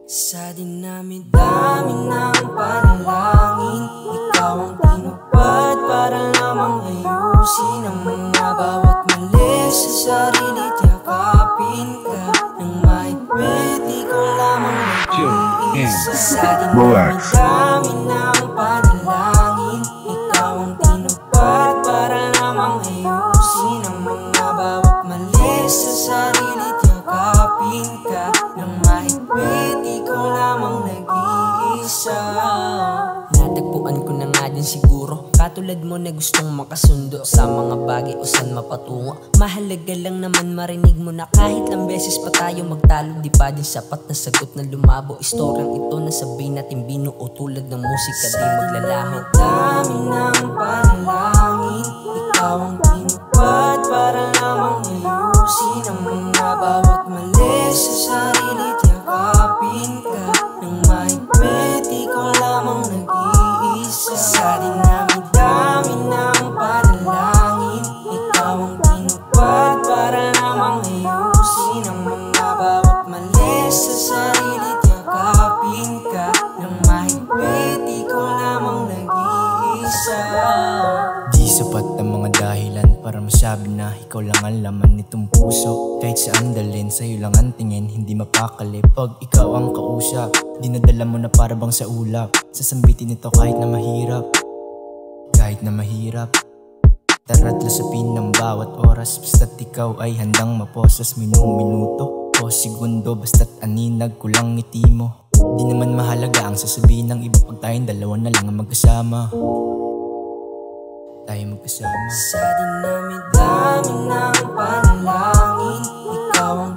Sa dinami-dami ng panalangin, ikaw ang tinupad para lamang ayusin ang mga bawat mali sa sarili. Yakapin ka ng mahigpit, ikaw lamang nag-iisa. Sa dinami-dami ng panalangin, ikaw ang tinupad para lamang ayusin ang mga bawat mali sa sarili. Yakapin ka ng mahigpit, ikaw lamang nag-iisa. Natagpuan ko na nga din siguro, katulad mo na gustong makasundo sa mga bagay o saan mapatungo. Mahalaga lang naman marinig mo na kahit lang beses pa tayo magtalo, di pa din sapat na sagot na lumabo. Istoryang ito na sabihin natin binuo tulad ng musika, di maglalaho. Dami ng panalangin, ikaw ang tinupad para lamang ayusin ang mga bawat mali sa sarili. Yakapin ka ng mahigpit, ikaw lamang nag-iisa. Sa dinami-dami ng panalangin, ikaw ang tinupad para lamang ayusin ang mga bawat mali sa sarili. Yakapin ka ng mahigpit, ikaw lamang nag-iisa. Di sapat ang mga dahilan para masabi na ikaw lang ang laman nitong puso. Kahit saan dalhin, sa'yo lang ang tingin, hindi mapakali pag ikaw ang kausap. Dinadala mo na para bang sa ulap, sasambitin ito kahit na mahirap. Kahit na mahirap, tara't lasapin ng bawat oras, basta't ikaw ay handang maposas. Minuto o segundo, basta't aninag ko lang ngiti mo. Di naman mahalaga ang sasabihin ng iba pag tayong dalawa na lang ang magkasama. Tayo magkasama. Sa dinami-dami ng panalangin, ikaw ang